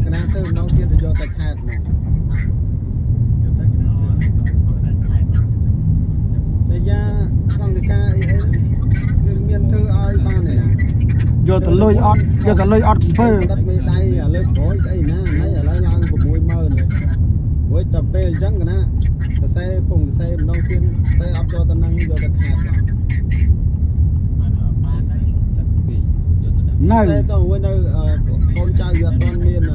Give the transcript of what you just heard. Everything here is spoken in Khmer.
កណាទៅម្ដងទៀតយកតែខេតហ្មងតែយ៉ាសង្ឃការអីគឺមានធ្វើឲ្យបានទេណាយកទៅលុយអត់យកទៅលុយអត់7ដិតមេដៃឥឡូវក្រោយស្អីណាហើយឥឡូវឡើង 60000រួចតែពេលអញ្ចឹងកណាសរសេរពងសរសេរម្ដងទៀតសរសេរអត់យកទៅនឹងយកទៅខេតនៅសរសេរទៅវិញនៅកូនចៅវាអត់ទាន់មាន